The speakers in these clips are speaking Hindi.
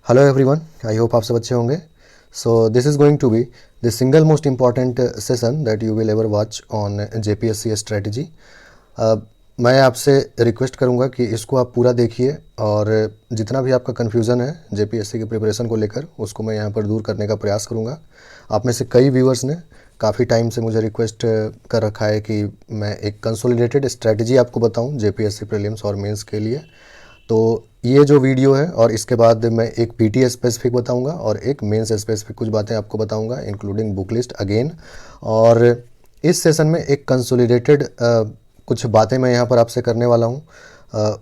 हेलो एवरीवन, आई होप आप सब अच्छे होंगे। So this is going to be the single most important session that you will ever watch on JPSC strategy. मैं आपसे रिक्वेस्ट करूंगा कि इसको आप पूरा देखिए और जितना भी आपका कन्फ्यूज़न है जेपीएससी की प्रिपरेशन को लेकर उसको मैं यहाँ पर दूर करने का प्रयास करूँगा। आप में से कई व्यूअर्स ने काफ़ी टाइम से मुझे रिक्वेस्ट कर रखा है कि मैं एक कंसोलिडेटेड स्ट्रेटजी आपको बताऊं जेपीएससी प्रीलिम्स और मेंस के लिए। तो ये जो वीडियो है और इसके बाद मैं एक पीटी स्पेसिफिक बताऊंगा और एक मेंस स्पेसिफिक कुछ बातें आपको बताऊंगा इंक्लूडिंग बुक लिस्ट अगेन। और इस सेशन में एक कंसोलिडेटेड कुछ बातें मैं यहाँ पर आपसे करने वाला हूँ।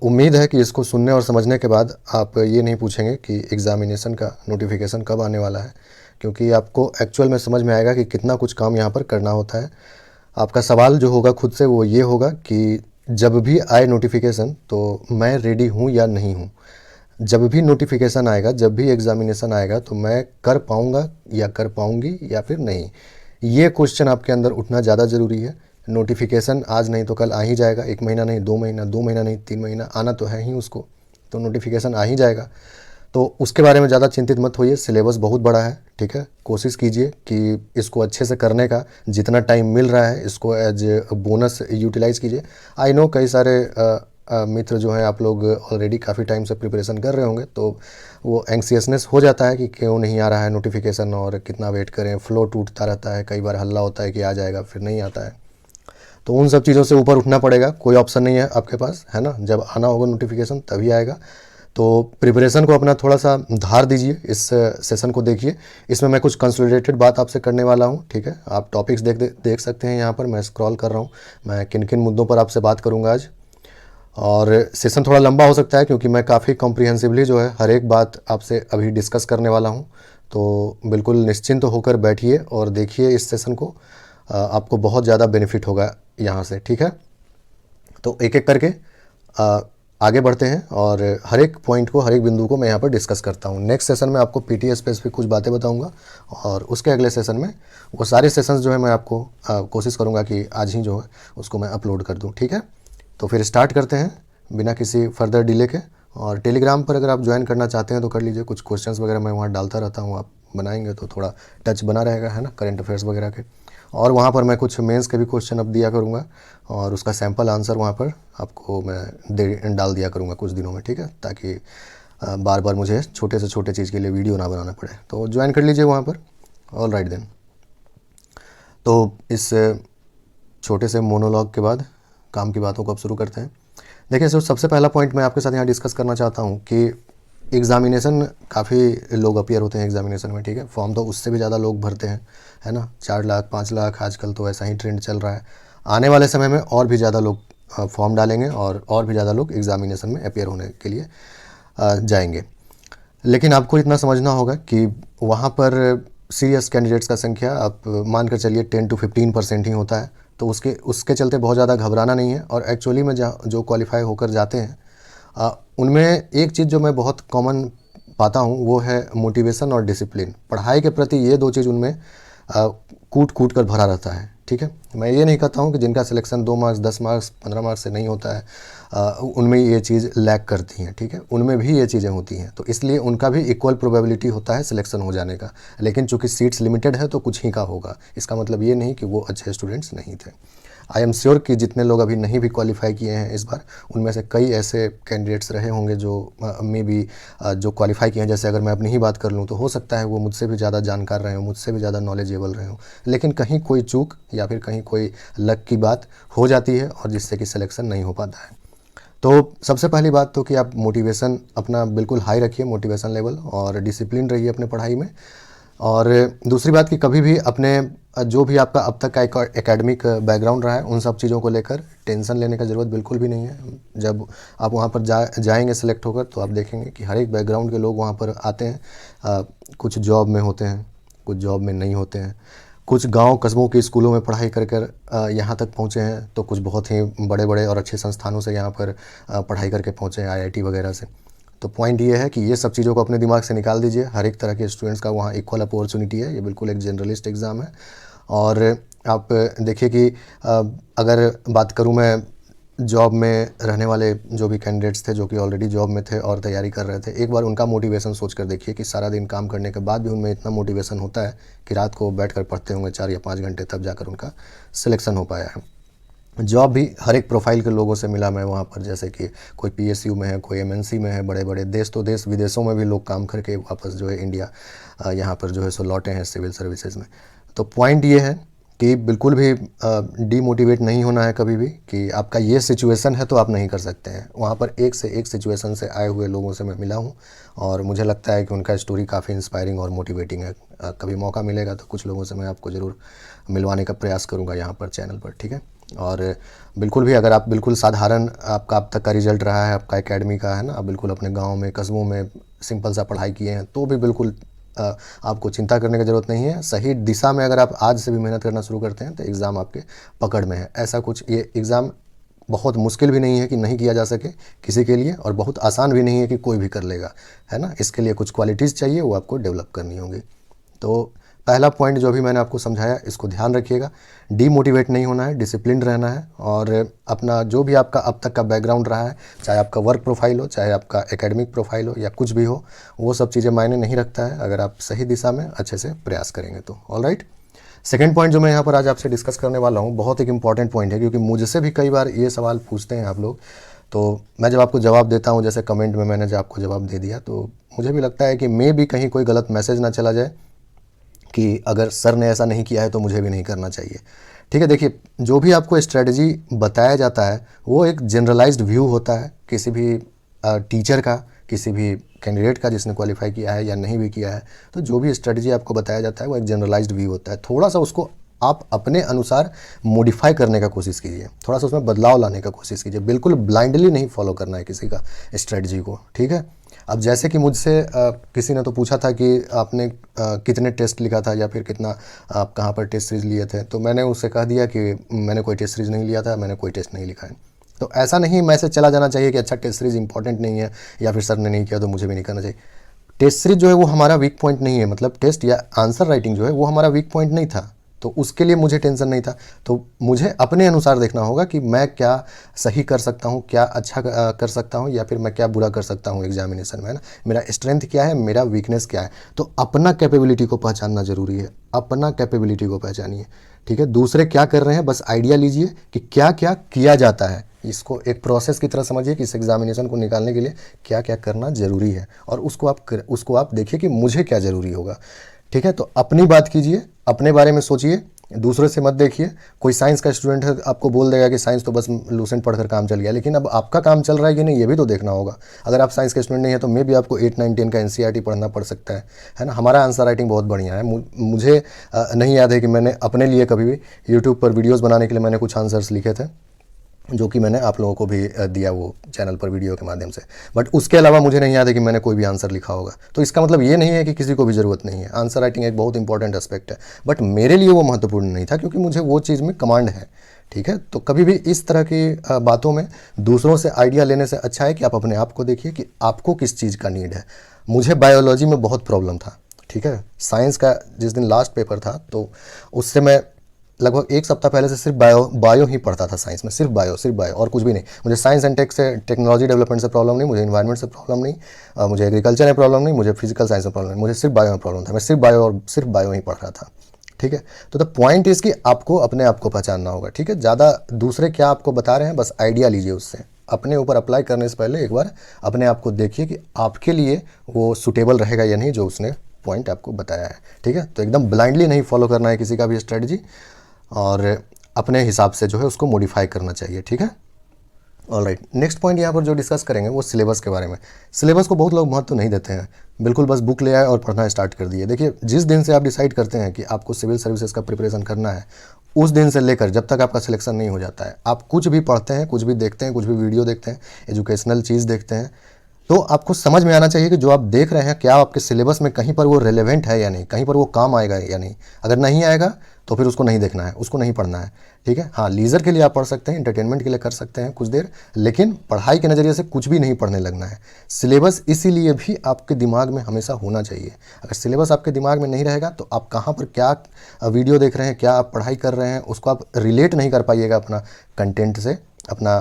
उम्मीद है कि इसको सुनने और समझने के बाद आप ये नहीं पूछेंगे कि एग्ज़ामिनेशन का नोटिफिकेशन कब आने वाला है, क्योंकि आपको एक्चुअल में समझ में आएगा कि कितना कुछ काम यहाँ पर करना होता है। आपका सवाल जो होगा खुद से वो ये होगा कि जब भी आए नोटिफिकेशन तो मैं रेडी हूँ या नहीं हूँ। जब भी नोटिफिकेशन आएगा, जब भी एग्ज़ामिनेशन आएगा तो मैं कर पाऊँगा या कर पाऊँगी या फिर नहीं, ये क्वेश्चन आपके अंदर उठना ज़्यादा ज़रूरी है। नोटिफिकेशन आज नहीं तो कल आ ही जाएगा, 1 महीना नहीं 2 महीना, 2 महीना नहीं 3 महीना, आना तो है ही उसको, तो नोटिफिकेशन आ ही जाएगा। तो उसके बारे में ज़्यादा चिंतित मत होइए, सिलेबस बहुत बड़ा है, ठीक है। कोशिश कीजिए कि इसको अच्छे से करने का, जितना टाइम मिल रहा है इसको एज बोनस यूटिलाइज़ कीजिए। आई नो कई सारे मित्र जो हैं, आप लोग ऑलरेडी काफ़ी टाइम से प्रिपरेशन कर रहे होंगे, तो वो एंग्सियसनेस हो जाता है कि क्यों नहीं आ रहा है नोटिफिकेशन और कितना वेट करें, फ्लो टूटता रहता है, कई बार हल्ला होता है कि आ जाएगा फिर नहीं आता है। तो उन सब चीज़ों से ऊपर उठना पड़ेगा, कोई ऑप्शन नहीं है आपके पास, है ना। जब आना होगा नोटिफिकेशन तभी आएगा। तो प्रिपरेशन को अपना थोड़ा सा धार दीजिए, इस सेशन को देखिए। इसमें मैं कुछ कंसोलिडेटेड बात आपसे करने वाला हूँ, ठीक है। आप टॉपिक्स देख सकते हैं, यहाँ पर मैं स्क्रॉल कर रहा हूँ, मैं किन किन मुद्दों पर आपसे बात करूँगा आज। और सेशन थोड़ा लंबा हो सकता है क्योंकि मैं काफ़ी कॉम्प्रिहेंसिवली जो है हर एक बात आपसे अभी डिस्कस करने वाला हूँ। तो बिल्कुल निश्चिंत होकर बैठिए और देखिए इस सेशन को, आपको बहुत ज़्यादा बेनिफिट होगा यहाँ से, ठीक है। तो एक एक करके आगे बढ़ते हैं और हर एक पॉइंट को, हर एक बिंदु को मैं यहाँ पर डिस्कस करता हूँ। नेक्स्ट सेशन में आपको पीटी स्पेसिफिक कुछ बातें बताऊँगा और उसके अगले सेशन में वो सारे सेशंस जो है मैं आपको कोशिश करूँगा कि आज ही जो है उसको मैं अपलोड कर दूँ, ठीक है। तो फिर स्टार्ट करते हैं बिना किसी फर्दर डिले के। और टेलीग्राम पर अगर आप ज्वाइन करना चाहते हैं तो कर लीजिए, कुछ क्वेश्चंस वगैरह मैं वहाँ डालता रहता हूँ, आप बनाएंगे तो थोड़ा टच बना रहेगा, है ना, करंट अफेयर्स वगैरह के। और वहाँ पर मैं कुछ मेंस के भी क्वेश्चन अब दिया करूँगा और उसका सैम्पल आंसर वहाँ पर आपको मैं डाल दिया करूँगा कुछ दिनों में, ठीक है, ताकि बार बार मुझे छोटे से छोटे चीज़ के लिए वीडियो ना बनाना पड़े। तो ज्वाइन कर लीजिए वहाँ पर। ऑल राइट देन, तो इस छोटे से मोनोलॉग के बाद काम की बातों को अब शुरू करते हैं। देखिए सर, सबसे पहला पॉइंट मैं आपके साथ यहाँ डिस्कस करना चाहता हूँ कि एग्ज़ामिनेशन, काफ़ी लोग अपीयर होते हैं एग्ज़ामिनेशन में, ठीक है। फॉर्म तो उससे भी ज़्यादा लोग भरते हैं, है ना, 4 लाख 5 लाख आजकल तो ऐसा ही ट्रेंड चल रहा है। आने वाले समय में और भी ज़्यादा लोग फॉर्म डालेंगे और भी ज़्यादा लोग एग्ज़ामिनेशन में अपीयर होने के लिए जाएंगे। लेकिन आपको इतना समझना होगा कि वहाँ पर सीरियस कैंडिडेट्स का संख्या आप मान कर चलिए 10 to 15% ही होता है। तो उसके उसके चलते बहुत ज़्यादा घबराना नहीं है। और एक्चुअली में जो क्वालिफाई होकर जाते हैं उनमें एक चीज़ जो मैं बहुत कॉमन पाता हूँ वो है मोटिवेशन और डिसिप्लिन। पढ़ाई के प्रति ये दो चीज़ उनमें कूट कूट कर भरा रहता है, ठीक है। मैं ये नहीं कहता हूँ कि जिनका सिलेक्शन 2 मार्क्स 10 मार्क्स 15 मार्क्स से नहीं होता है उनमें ये चीज़ लैक करती हैं, ठीक है, उनमें भी ये चीज़ें होती हैं। तो इसलिए उनका भी इक्वल प्रोबेबिलिटी होता है सिलेक्शन हो जाने का। लेकिन चूंकि सीट्स लिमिटेड है तो कुछ ही का होगा, इसका मतलब ये नहीं कि वो अच्छे स्टूडेंट्स नहीं थे। आई एम श्योर कि जितने लोग अभी नहीं भी क्वालिफाई किए हैं इस बार, उनमें से कई ऐसे कैंडिडेट्स रहे होंगे जो मे बी जो क्वालिफाई किए हैं। जैसे अगर मैं अपनी ही बात कर लूँ तो हो सकता है वो मुझसे भी ज़्यादा जानकार रहे हों, मुझसे भी ज़्यादा नॉलेजेबल रहे हों, लेकिन कहीं कोई चूक या फिर कहीं कोई लक की बात हो जाती है और जिससे कि सिलेक्शन नहीं हो पाता है। तो सबसे पहली बात तो कि आप मोटिवेशन अपना बिल्कुल हाई रखिए, मोटिवेशन लेवल, और डिसिप्लिन रहिए अपने पढ़ाई में। और दूसरी बात कि कभी भी अपने जो भी आपका अब तक का एकेडमिक बैकग्राउंड रहा है उन सब चीज़ों को लेकर टेंशन लेने का ज़रूरत बिल्कुल भी नहीं है। जब आप वहाँ पर जाएंगे सेलेक्ट होकर तो आप देखेंगे कि हर एक बैकग्राउंड के लोग वहाँ पर आते हैं। कुछ जॉब में होते हैं, कुछ जॉब में नहीं होते हैं, कुछ गांव कस्बों के स्कूलों में पढ़ाई कर कर यहाँ तक पहुँचे हैं, तो कुछ बहुत ही बड़े बड़े और अच्छे संस्थानों से यहाँ पर पढ़ाई करके पहुँचे हैं, आईआईटी वगैरह से। तो पॉइंट ये है कि ये सब चीज़ों को अपने दिमाग से निकाल दीजिए। हर एक तरह के स्टूडेंट्स का वहाँ इक्वल अपॉर्चुनिटी है, ये बिल्कुल एक जनरलिस्ट एग्ज़ाम है। और आप देखिए कि अगर बात करूँ मैं जॉब में रहने वाले जो भी कैंडिडेट्स थे, जो कि ऑलरेडी जॉब में थे और तैयारी कर रहे थे, एक बार उनका मोटिवेशन सोच कर देखिए कि सारा दिन काम करने के बाद भी उनमें इतना मोटिवेशन होता है कि रात को बैठ कर पढ़ते होंगे 4 या 5 घंटे, तब जाकर उनका सिलेक्शन हो पाया है। जॉब भी हर एक प्रोफाइल के लोगों से मिला मैं वहाँ पर, जैसे कि कोई PSU में है, कोई MNC में है, बड़े बड़े देश तो देश विदेशों में भी लोग काम करके वापस जो है इंडिया यहाँ पर जो है सो लौटे हैं सिविल सर्विसेज में। तो पॉइंट ये है कि बिल्कुल भी डीमोटिवेट नहीं होना है कभी भी, कि आपका ये सिचुएशन है तो आप नहीं कर सकते हैं। वहाँ पर एक से एक सिचुएशन से आए हुए लोगों से मैं मिला हूँ और मुझे लगता है कि उनका स्टोरी काफ़ी इंस्पायरिंग और मोटिवेटिंग है। कभी मौका मिलेगा तो कुछ लोगों से मैं आपको ज़रूर मिलवाने का प्रयास करूँगा यहाँ पर चैनल पर, ठीक है। और बिल्कुल भी अगर आप बिल्कुल साधारण आपका अब तक का रिजल्ट रहा है आपका एकेडमी का, है ना, आप बिल्कुल अपने गाँव में कस्बों में सिंपल सा पढ़ाई किए हैं, तो भी बिल्कुल आपको चिंता करने की ज़रूरत नहीं है। सही दिशा में अगर आप आज से भी मेहनत करना शुरू करते हैं तो एग्ज़ाम आपके पकड़ में है। ऐसा कुछ, ये एग्ज़ाम बहुत मुश्किल भी नहीं है कि नहीं किया जा सके किसी के लिए, और बहुत आसान भी नहीं है कि कोई भी कर लेगा, है ना। इसके लिए कुछ क्वालिटीज़ चाहिए, वो आपको डेवलप करनी होगी। तो पहला पॉइंट जो भी मैंने आपको समझाया, इसको ध्यान रखिएगा। डीमोटिवेट नहीं होना है, डिसिप्लिन रहना है, और अपना जो भी आपका अब तक का बैकग्राउंड रहा है, चाहे आपका वर्क प्रोफाइल हो, चाहे आपका एकेडमिक प्रोफाइल हो, या कुछ भी हो, वो सब चीज़ें मायने नहीं रखता है अगर आप सही दिशा में अच्छे से प्रयास करेंगे तो। ऑलराइट, सेकेंड पॉइंट जो मैं यहाँ पर आज आपसे डिस्कस करने वाला हूँ, बहुत एक इंपॉर्टेंट पॉइंट है, क्योंकि मुझसे भी कई बार ये सवाल पूछते हैं आप लोग। तो मैं जब आपको जवाब देता हूँ, जैसे कमेंट में मैंने जब आपको जवाब दे दिया, तो मुझे भी लगता है कि मे भी कहीं कोई गलत मैसेज ना चला जाए कि अगर सर ने ऐसा नहीं किया है तो मुझे भी नहीं करना चाहिए, ठीक है। देखिए, जो भी आपको स्ट्रेटजी बताया जाता है वो एक जनरलाइज्ड व्यू होता है किसी भी टीचर का, किसी भी कैंडिडेट का जिसने क्वालिफाई किया है या नहीं भी किया है। तो जो भी स्ट्रेटजी आपको बताया जाता है वो एक जनरलाइज्ड व्यू होता है। थोड़ा सा उसको आप अपने अनुसार मॉडिफाई करने का कोशिश कीजिए, थोड़ा सा उसमें बदलाव लाने का कोशिश कीजिए। बिल्कुल ब्लाइंडली नहीं फॉलो करना है किसी का स्ट्रेटजी को, ठीक है। अब जैसे कि मुझसे किसी ने तो पूछा था कि आपने कितने टेस्ट लिखा था, या फिर कितना आप कहाँ पर टेस्ट सीरीज लिए थे, तो मैंने उससे कह दिया कि मैंने कोई टेस्ट सीरीज नहीं लिया था, मैंने कोई टेस्ट नहीं लिखा है। तो ऐसा नहीं मैसेज चला जाना चाहिए कि अच्छा टेस्ट सीरीज इंपॉर्टेंट नहीं है, या फिर सर ने नहीं किया तो मुझे भी नहीं करना चाहिए। टेस्ट सीरीज जो है वो हमारा वीक पॉइंट नहीं है, मतलब टेस्ट या आंसर राइटिंग जो है वो हमारा वीक पॉइंट नहीं था, तो उसके लिए मुझे टेंशन नहीं था। तो मुझे अपने अनुसार देखना होगा कि मैं क्या सही कर सकता हूँ, क्या अच्छा कर सकता हूँ, या फिर मैं क्या बुरा कर सकता हूँ एग्जामिनेशन में, है ना। मेरा स्ट्रेंथ क्या है, मेरा वीकनेस क्या है। तो अपना कैपेबिलिटी को पहचानना ज़रूरी है, अपना कैपेबिलिटी को पहचानिए, ठीक है। दूसरे क्या कर रहे हैं बस आइडिया लीजिए कि क्या क्या किया जाता है, इसको एक प्रोसेस की तरह समझिए कि इस एग्जामिनेशन को निकालने के लिए क्या क्या करना ज़रूरी है, और उसको आप देखिए कि मुझे क्या ज़रूरी होगा, ठीक है। तो अपनी बात कीजिए, अपने बारे में सोचिए, दूसरे से मत देखिए। कोई साइंस का स्टूडेंट है आपको बोल देगा कि साइंस तो बस लूसेंट पढ़कर काम चल गया, लेकिन अब आपका काम चल रहा है कि नहीं ये भी तो देखना होगा। अगर आप साइंस के स्टूडेंट नहीं है तो मे भी आपको 8, 9, 10 का NCERT पढ़ना पड़ सकता है ना। हमारा आंसर राइटिंग बहुत बढ़िया है। मुझे नहीं याद है कि मैंने अपने लिए कभी भी यूट्यूब पर वीडियोज़ बनाने के लिए मैंने कुछ आंसर्स लिखे थे, जो कि मैंने आप लोगों को भी दिया वो चैनल पर वीडियो के माध्यम से, बट उसके अलावा मुझे नहीं याद है कि मैंने कोई भी आंसर लिखा होगा। तो इसका मतलब ये नहीं है कि किसी को भी ज़रूरत नहीं है। आंसर राइटिंग एक बहुत इंपॉर्टेंट एस्पेक्ट है, बट मेरे लिए वो महत्वपूर्ण नहीं था क्योंकि मुझे वो चीज़ में कमांड है, ठीक है। तो कभी भी इस तरह की बातों में दूसरों से आइडिया लेने से अच्छा है कि आप अपने आप को देखिए कि आपको किस चीज़ का नीड है। मुझे बायोलॉजी में बहुत प्रॉब्लम था, ठीक है। साइंस का जिस दिन लास्ट पेपर था तो उससे मैं लगभग 1 सप्ताह पहले से सिर्फ बायो ही पढ़ता था साइंस में, सिर्फ बायो और कुछ भी नहीं। मुझे साइंस एंड टेक से, टेक्नोलॉजी डेवलपमेंट से प्रॉब्लम नहीं, मुझे इन्वायरमेंट से प्रॉब्लम नहीं, मुझे एग्रीकल्चर में प्रॉब्लम नहीं, मुझे फिजिकल साइंस में प्रॉब्लम नहीं, मुझे सिर्फ बायो में प्रॉब्लम था। मैं सिर्फ बायो ही पढ़ रहा था, ठीक है। तो द पॉइंट इज़ कि आपको अपने आप को पहचानना होगा, ठीक है। ज़्यादा दूसरे क्या आपको बता रहे हैं बस आइडिया लीजिए उससे, अपने ऊपर अप्लाई करने से पहले एक बार अपने आप को देखिए कि आपके लिए वो सूटेबल रहेगा या नहीं जो उसने पॉइंट आपको बताया है, ठीक है। तो एकदम ब्लाइंडली नहीं फॉलो करना है किसी का भी स्ट्रेटजी, और अपने हिसाब से जो है उसको मॉडिफाई करना चाहिए, ठीक है। ऑलराइट, नेक्स्ट पॉइंट यहाँ पर जो डिस्कस करेंगे वो सिलेबस के बारे में। सिलेबस को बहुत लोग महत्व नहीं देते हैं, बिल्कुल बस बुक ले आए और पढ़ना स्टार्ट कर दिए। देखिए, जिस दिन से आप डिसाइड करते हैं कि आपको सिविल सर्विसेज का प्रिपरेशन करना है, उस दिन से लेकर जब तक आपका सिलेक्शन नहीं हो जाता है, आप कुछ भी पढ़ते हैं, कुछ भी देखते हैं, कुछ भी वीडियो देखते हैं, एजुकेशनल चीज़ देखते हैं, तो आपको समझ में आना चाहिए कि जो आप देख रहे हैं क्या आपके सिलेबस में कहीं पर वो रेलेवेंट है या नहीं, कहीं पर वो काम आएगा या नहीं। अगर नहीं आएगा तो फिर उसको नहीं देखना है, उसको नहीं पढ़ना है, ठीक है। हाँ, लीजर के लिए आप पढ़ सकते हैं, एंटरटेनमेंट के लिए कर सकते हैं कुछ देर, लेकिन पढ़ाई के नज़रिए से कुछ भी नहीं पढ़ने लगना है। सिलेबस इसीलिए भी आपके दिमाग में हमेशा होना चाहिए। अगर सिलेबस आपके दिमाग में नहीं रहेगा तो आप कहाँ पर क्या वीडियो देख रहे हैं, क्या आप पढ़ाई कर रहे हैं, उसको आप रिलेट नहीं कर पाइएगा अपना कंटेंट से, अपना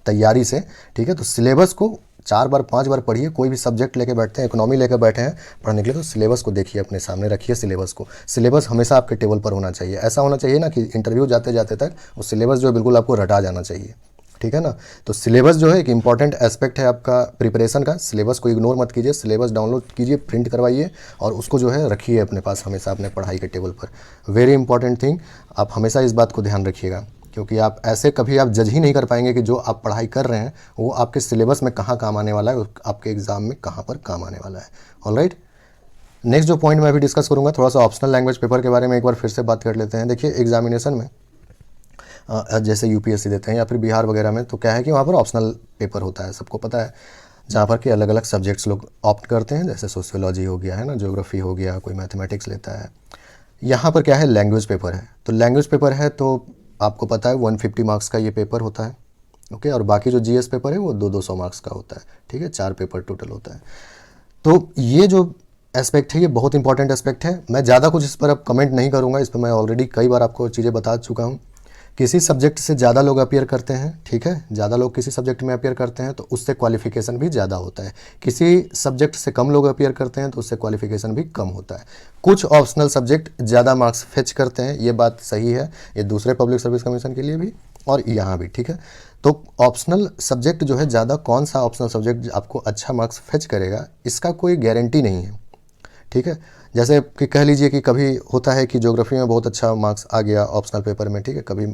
तैयारी से, ठीक है। तो सिलेबस को 4 बार 5 बार पढ़िए। कोई भी सब्जेक्ट लेके बैठते हैं, इकोनॉमी लेके बैठे हैं पढ़ने के लिए, तो सिलेबस को देखिए, अपने सामने रखिए सिलेबस को। सिलेबस हमेशा आपके टेबल पर होना चाहिए। ऐसा होना चाहिए ना कि इंटरव्यू जाते जाते तक वो सिलेबस जो है बिल्कुल आपको रटा जाना चाहिए, ठीक है ना। तो सिलेबस जो है एक इंपॉर्टेंट एस्पेक्ट है आपका प्रिपरेशन का। सिलेबस को इग्नोर मत कीजिए, सिलेबस डाउनलोड कीजिए, प्रिंट करवाइए और उसको जो है रखिए अपने पास हमेशा अपने पढ़ाई के टेबल पर। वेरी इंपॉर्टेंट थिंग, आप हमेशा इस बात को ध्यान रखिएगा, क्योंकि आप ऐसे कभी आप जज ही नहीं कर पाएंगे कि जो आप पढ़ाई कर रहे हैं वो आपके सिलेबस में कहाँ काम आने वाला है, आपके एग्ज़ाम में कहाँ पर काम आने वाला है। ऑलराइट, नेक्स्ट जो पॉइंट मैं अभी डिस्कस करूँगा, थोड़ा सा ऑप्शनल लैंग्वेज पेपर के बारे में एक बार फिर से बात कर लेते हैं। देखिए एग्जामिनेशन में जैसे यूपीएससी देते हैं या फिर बिहार वगैरह में, तो क्या है कि वहाँ पर ऑप्शनल पेपर होता है, सबको पता है, जहाँ पर कि अलग अलग सब्जेक्ट्स लोग ऑप्ट करते हैं, जैसे सोशियोलॉजी हो गया है ना, ज्योग्राफी हो गया, कोई मैथमेटिक्स लेता है। यहाँ पर क्या है, लैंग्वेज पेपर है। तो लैंग्वेज पेपर है तो आपको पता है 150 मार्क्स का ये पेपर होता है, ओके। और बाकी जो जीएस पेपर है वो 200 मार्क्स का होता है, ठीक है। 4 पेपर टोटल होता है। तो ये जो एस्पेक्ट है ये बहुत इंपॉर्टेंट एस्पेक्ट है। मैं ज़्यादा कुछ इस पर अब कमेंट नहीं करूँगा, इस पर मैं ऑलरेडी कई बार आपको चीज़ें बता चुका हूँ। किसी सब्जेक्ट से ज़्यादा लोग अपीयर करते हैं, ठीक है, ज़्यादा लोग किसी सब्जेक्ट में अपीयर करते हैं तो उससे क्वालिफिकेशन भी ज़्यादा होता है। किसी सब्जेक्ट से कम लोग अपीयर करते हैं तो उससे क्वालिफिकेशन भी कम होता है। कुछ ऑप्शनल सब्जेक्ट ज़्यादा मार्क्स फेच करते हैं, ये बात सही है, ये दूसरे पब्लिक सर्विस कमीशन के लिए भी और यहाँ भी, ठीक है। तो ऑप्शनल सब्जेक्ट जो है, ज़्यादा कौन सा ऑप्शनल सब्जेक्ट आपको अच्छा मार्क्स फेच करेगा इसका कोई गारंटी नहीं है, ठीक है। जैसे कि कह लीजिए कि कभी होता है कि ज्योग्राफी में बहुत अच्छा मार्क्स आ गया ऑप्शनल पेपर में, ठीक है, कभी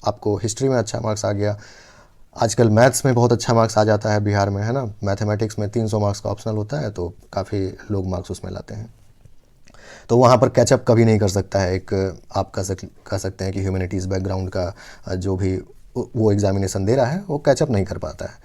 आपको हिस्ट्री में अच्छा मार्क्स आ गया, आजकल मैथ्स में बहुत अच्छा मार्क्स आ जाता है बिहार में, है ना। मैथमेटिक्स में 300 मार्क्स का ऑप्शनल होता है तो काफ़ी लोग मार्क्स उसमें लाते हैं। तो वहाँ पर कैचअप कभी नहीं कर सकता है एक, आप कह सकते हैं कि ह्यूमैनिटीज़ बैकग्राउंड का जो भी वो एग्जामिनेशन दे रहा है वो कैचअप नहीं कर पाता है।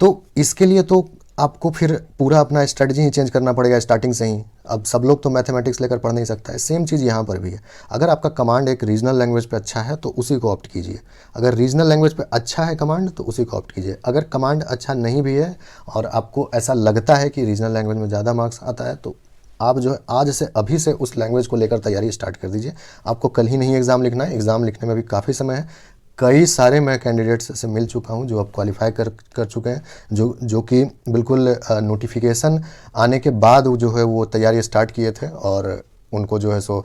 तो इसके लिए तो आपको फिर पूरा अपना स्ट्रेटजी ही चेंज करना पड़ेगा स्टार्टिंग से ही। अब सब लोग तो मैथमेटिक्स लेकर पढ़ नहीं सकता है, सेम चीज़ यहाँ पर भी है। अगर आपका कमांड एक रीजनल लैंग्वेज पे अच्छा है तो उसी को ऑप्ट कीजिए। अगर रीजनल लैंग्वेज पे अच्छा है कमांड तो उसी को ऑप्ट कीजिए। अगर कमांड अच्छा नहीं भी है और आपको ऐसा लगता है कि रीजनल लैंग्वेज में ज़्यादा मार्क्स आता है तो आप जो है आज से अभी से उस लैंग्वेज को लेकर तैयारी स्टार्ट कर दीजिए। आपको कल ही नहीं एग्ज़ाम लिखना है, एग्ज़ाम लिखने में भी काफ़ी समय है। कई सारे मैं कैंडिडेट्स से मिल चुका हूं जो अब क्वालिफाई कर चुके हैं, जो कि बिल्कुल नोटिफिकेशन आने के बाद जो है वो तैयारी स्टार्ट किए थे और उनको जो है सो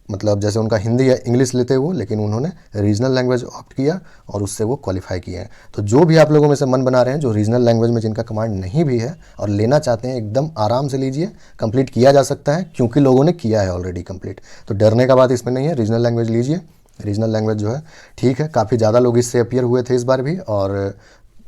मतलब जैसे उनका हिंदी या इंग्लिश लेते वो, लेकिन उन्होंने रीजनल लैंग्वेज ऑप्ट किया और उससे वो क्वालिफाई किए हैं। तो जो भी आप लोगों में से मन बना रहे हैं जो रीजनल लैंग्वेज में जिनका कमांड नहीं भी है और लेना चाहते हैं, एकदम आराम से लीजिए, कंप्लीट किया जा सकता है क्योंकि लोगों ने किया है ऑलरेडी कंप्लीट। तो डरने का बात इसमें नहीं है, रीजनल लैंग्वेज लीजिए। रीजनल लैंग्वेज जो है ठीक है, काफ़ी ज़्यादा लोग इससे अपीयर हुए थे इस बार भी और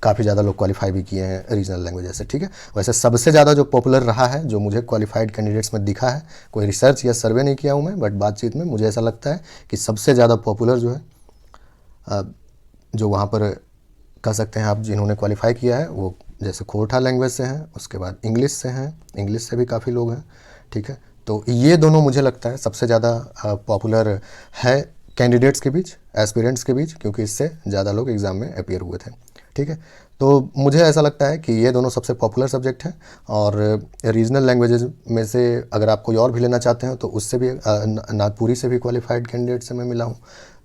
काफ़ी ज़्यादा लोग क्वालिफाई भी किए हैं रीजनल लैंग्वेज से, ठीक है। वैसे सबसे ज़्यादा जो पॉपुलर रहा है, जो मुझे क्वालिफाइड कैंडिडेट्स में दिखा है, कोई रिसर्च या सर्वे नहीं किया हूँ मैं, बट बातचीत में मुझे ऐसा लगता है कि सबसे ज़्यादा पॉपुलर जो है जो वहाँ पर कह सकते हैं आप जिन्होंने क्वालिफाई किया है वो जैसे खोरठा लैंग्वेज से हैं, उसके बाद इंग्लिश से हैं, इंग्लिश से भी काफ़ी लोग हैं, ठीक है। तो ये दोनों मुझे लगता है सबसे ज़्यादा पॉपुलर है कैंडिडेट्स के बीच, एस्पिरेंट्स के बीच, क्योंकि इससे ज़्यादा लोग एग्ज़ाम में अपीयर हुए थे, ठीक है। तो मुझे ऐसा लगता है कि ये दोनों सबसे पॉपुलर सब्जेक्ट हैं और रीजनल लैंग्वेजेस में से अगर आप कोई और भी लेना चाहते हैं तो उससे भी नागपुरी से भी क्वालिफाइड कैंडिडेट से मैं मिला हूँ।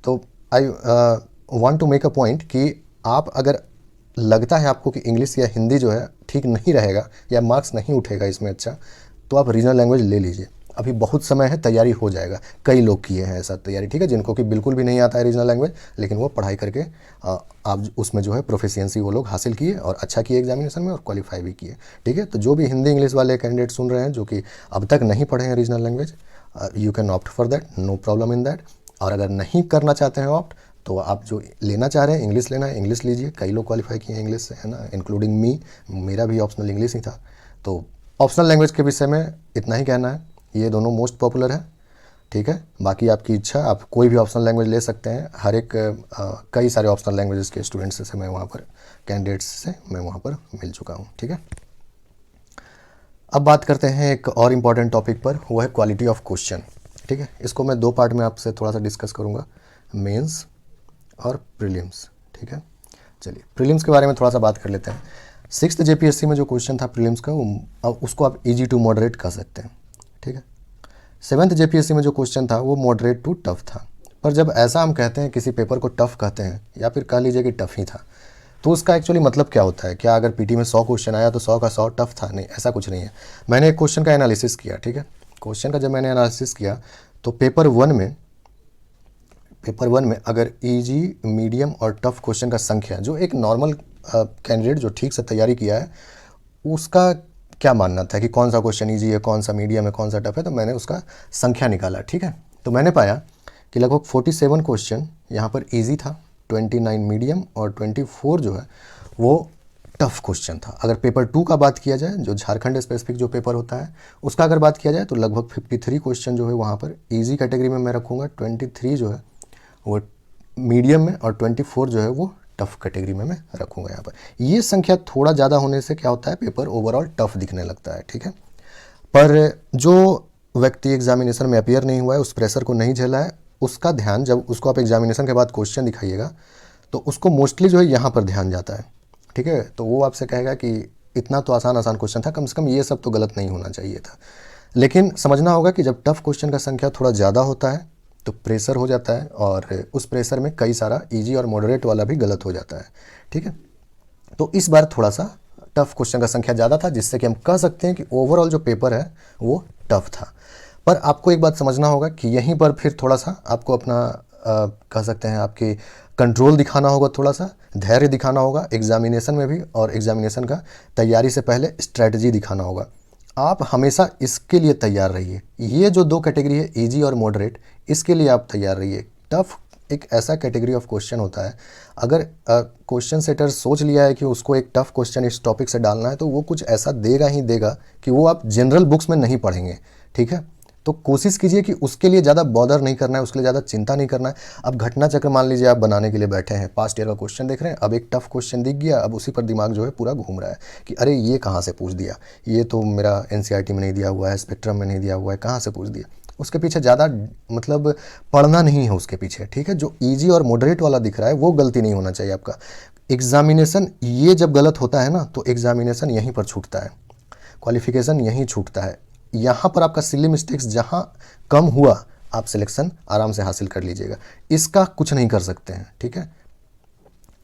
तो I want to make a point कि आप अगर लगता है आपको कि इंग्लिश या हिंदी जो है ठीक नहीं रहेगा या मार्क्स नहीं उठेगा इसमें अच्छा, तो आप रीजनल लैंग्वेज ले लीजिए। अभी बहुत समय है, तैयारी हो जाएगा। कई लोग किए हैं ऐसा तैयारी, ठीक है, जिनको कि बिल्कुल भी नहीं आता है रीजनल लैंग्वेज, लेकिन वो पढ़ाई करके आप उसमें जो है प्रोफिशिएंसी वो लोग हासिल किए और अच्छा किए एग्जामिनेशन में और क्वालिफाई भी किए, ठीक है। तो जो भी हिंदी इंग्लिश वाले कैंडिडेट सुन रहे हैं जो कि अब तक नहीं पढ़े हैं regional language, you can opt for that, no problem in that. और अगर नहीं करना चाहते हैं ऑप्ट, तो आप जो लेना चाह रहे हैं इंग्लिश लेना है, इंग्लिश लीजिए। कई लोग क्वालिफाई किए हैं इंग्लिश से, है ना, इंक्लूडिंग मी, मेरा भी ऑप्शनल इंग्लिश ही था। तो ऑप्शनल लैंग्वेज के विषय में इतना ही कहना है, ये दोनों मोस्ट पॉपुलर है, ठीक है। बाकी आपकी इच्छा, आप कोई भी ऑप्शनल लैंग्वेज ले सकते हैं। हर एक कई सारे ऑप्शनल लैंग्वेजेस के स्टूडेंट्स से मैं वहाँ पर, कैंडिडेट्स से मैं वहाँ पर मिल चुका हूँ, ठीक है। अब बात करते हैं एक और इम्पॉर्टेंट टॉपिक पर, वो है क्वालिटी ऑफ क्वेश्चन, ठीक है। इसको मैं 2 पार्ट में आपसे थोड़ा सा डिस्कस करूँगा, मेंस और प्रीलिम्स, ठीक है। चलिए प्रीलिम्स के बारे में थोड़ा सा बात कर लेते हैं। 6th जेपीएससी में जो क्वेश्चन था प्रीलिम्स का, उसको आप इजी टू मॉडरेट कह सकते हैं, ठीक है। 7th जेपीएससी में जो क्वेश्चन था वो मॉडरेट टू टफ था। पर जब ऐसा हम कहते हैं किसी पेपर को टफ कहते हैं या फिर कह लीजिए कि टफ ही था, तो उसका एक्चुअली मतलब क्या होता है? क्या अगर पीटी में 100 क्वेश्चन आया तो 100 का 100 टफ था? नहीं, ऐसा कुछ नहीं है। मैंने एक क्वेश्चन का एनालिसिस किया, ठीक है। क्वेश्चन का जब मैंने एनालिसिस किया तो पेपर वन में अगर इजी, मीडियम और टफ क्वेश्चन का संख्या, जो एक नॉर्मल कैंडिडेट जो ठीक से तैयारी किया है उसका क्या मानना था कि कौन सा क्वेश्चन इजी है, कौन सा मीडियम है, कौन सा टफ है, तो मैंने उसका संख्या निकाला, ठीक है। तो मैंने पाया कि लगभग 47 क्वेश्चन यहाँ पर इजी था, 29 मीडियम और 24 जो है वो टफ क्वेश्चन था। अगर पेपर 2 का बात किया जाए, जो झारखंड स्पेसिफिक जो पेपर होता है उसका अगर बात किया जाए, तो लगभग 53 क्वेश्चन जो है वहाँ पर इजी कैटेगरी में मैं रखूँगा, 23 जो है वो मीडियम में और 24 जो है वो टफ कैटेगरी में मैं रखूँगा यहाँ पर। ये संख्या थोड़ा ज़्यादा होने से क्या होता है, पेपर ओवरऑल टफ दिखने लगता है, ठीक है। पर जो व्यक्ति एग्जामिनेशन में अपीयर नहीं हुआ है, उस प्रेशर को नहीं झेला है, उसका ध्यान, जब उसको आप एग्जामिनेशन के बाद क्वेश्चन दिखाइएगा तो उसको मोस्टली जो है यहाँ पर ध्यान जाता है, ठीक है। तो वो आपसे कहेगा कि इतना तो आसान क्वेश्चन था, कम से कम ये सब तो गलत नहीं होना चाहिए था। लेकिन समझना होगा कि जब टफ क्वेश्चन का संख्या थोड़ा ज़्यादा होता है तो प्रेशर हो जाता है, और उस प्रेशर में कई सारा इजी और मॉडरेट वाला भी गलत हो जाता है, ठीक है। तो इस बार थोड़ा सा टफ क्वेश्चन का संख्या ज़्यादा था, जिससे कि हम कह सकते हैं कि ओवरऑल जो पेपर है वो टफ था। पर आपको एक बात समझना होगा कि यहीं पर फिर थोड़ा सा आपको अपना कह सकते हैं आपकी कंट्रोल दिखाना होगा, थोड़ा सा धैर्य दिखाना होगा एग्जामिनेशन में भी, और एग्जामिनेशन का तैयारी से पहले स्ट्रैटेजी दिखाना होगा। आप हमेशा इसके लिए तैयार रहिए। ये जो 2 कैटेगरी है, इजी और मॉडरेट, इसके लिए आप तैयार रहिए। टफ एक ऐसा कैटेगरी ऑफ क्वेश्चन होता है, अगर क्वेश्चन सेटर सोच लिया है कि उसको एक टफ क्वेश्चन इस टॉपिक से डालना है, तो वो कुछ ऐसा देगा ही देगा कि वो आप जनरल बुक्स में नहीं पढ़ेंगे, ठीक है। तो कोशिश कीजिए कि उसके लिए ज़्यादा बॉदर नहीं करना है, उसके लिए ज़्यादा चिंता नहीं करना है। अब घटना चक्र मान लीजिए आप बनाने के लिए बैठे हैं, पास्ट ईयर का क्वेश्चन देख रहे हैं, अब एक टफ क्वेश्चन दिख गया, अब उसी पर दिमाग जो है पूरा घूम रहा है कि अरे ये कहाँ से पूछ दिया, ये तो मेरा एनसीईआरटी में नहीं दिया हुआ है, स्पेक्ट्रम में नहीं दिया हुआ है, कहाँ से पूछ दिया। उसके पीछे ज़्यादा मतलब पढ़ना नहीं है उसके पीछे, ठीक है। जो ईजी और मॉडरेट वाला दिख रहा है वो गलती नहीं होना चाहिए आपका। एग्जामिनेशन ये जब गलत होता है ना, तो एग्जामिनेशन यहीं पर छूटता है, क्वालिफिकेशन यहीं छूटता है। यहाँ पर आपका सिली मिस्टेक्स जहाँ कम हुआ, आप सिलेक्शन आराम से हासिल कर लीजिएगा। इसका कुछ नहीं कर सकते हैं, ठीक है,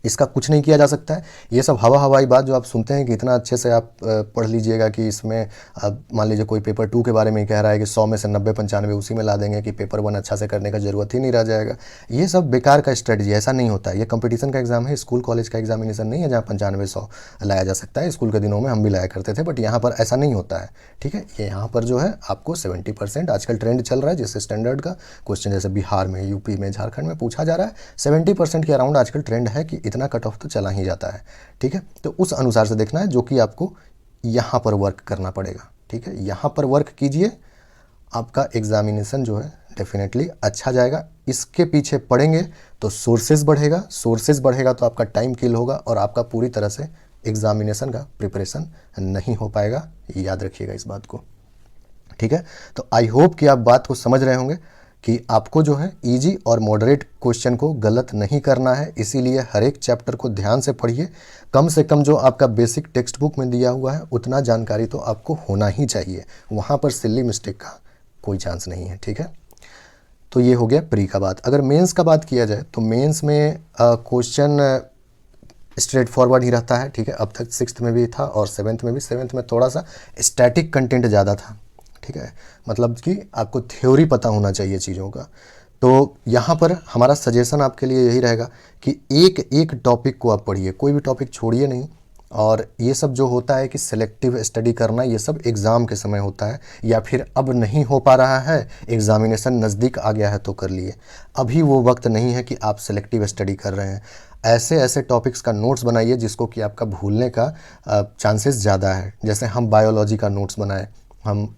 इसका कुछ नहीं किया जा सकता है। ये सब हवाई बात जो आप सुनते हैं कि इतना अच्छे से आप पढ़ लीजिएगा कि इसमें अब मान लीजिए कोई पेपर 2 के बारे में कह रहा है कि 100 में से 90-95 उसी में ला देंगे कि पेपर 1 अच्छा से करने का ज़रूरत ही नहीं रह जाएगा। ये सब बेकार का स्ट्रेटजी, ऐसा नहीं होता है। ये कंपटीशन का एग्जाम है, स्कूल कॉलेज का एग्जामिनेशन नहीं है जहाँ 95-100 लाया जा सकता है। स्कूल के दिनों में हम भी लाया करते थे, बट यहाँ पर ऐसा नहीं होता है, ठीक है। ये यहाँ पर जो है आपको 70% आजकल ट्रेंड चल रहा है, जिससे स्टैंडर्ड का क्वेश्चन जैसे बिहार में, यूपी में, झारखंड में पूछा जा रहा है, 70% के अराउंड आजकल ट्रेंड है कि इतना कट ऑफ तो चला ही जाता है, ठीक है। तो उस अनुसार से देखना है, जो कि आपको यहाँ पर वर्क करना पड़ेगा, ठीक है। यहाँ पर वर्क कीजिए, आपका एग्जामिनेशन जो है डेफिनेटली अच्छा जाएगा। इसके पीछे पढ़ेंगे तो सोर्सेज बढ़ेगा तो आपका टाइम किल होगा और आपका पूरी तरह से एग्जामिनेशन का प्रिपरेशन नहीं हो पाएगा। याद रखिएगा इस बात को, ठीक है। तो आई होप कि आप बात को समझ रहे होंगे कि आपको जो है इजी और मॉडरेट क्वेश्चन को गलत नहीं करना है। इसीलिए हर एक चैप्टर को ध्यान से पढ़िए। कम से कम जो आपका बेसिक टेक्स्ट बुक में दिया हुआ है उतना जानकारी तो आपको होना ही चाहिए, वहाँ पर सिली मिस्टेक का कोई चांस नहीं है, ठीक है। तो ये हो गया प्री का बात। अगर मेंस का बात किया जाए तो मेंस में क्वेश्चन स्ट्रेट फॉरवर्ड ही रहता है, ठीक है। अब तक 6th में भी था और 7th में भी। 7th में थोड़ा सा स्टैटिक कंटेंट ज़्यादा था, ठीक है, मतलब कि आपको थ्योरी पता होना चाहिए चीज़ों का। तो यहाँ पर हमारा सजेशन आपके लिए यही रहेगा कि एक एक टॉपिक को आप पढ़िए, कोई भी टॉपिक छोड़िए नहीं। और ये सब जो होता है कि सेलेक्टिव स्टडी करना, ये सब एग्ज़ाम के समय होता है, या फिर अब नहीं हो पा रहा है, एग्ज़ामिनेशन नज़दीक आ गया है तो कर लिए। अभी वो वक्त नहीं है कि आप सेलेक्टिव स्टडी कर रहे हैं। ऐसे ऐसे टॉपिक्स का नोट्स बनाइए जिसको कि आपका भूलने का चांसेस ज़्यादा है। जैसे हम बायोलॉजी का नोट्स बनाए, हम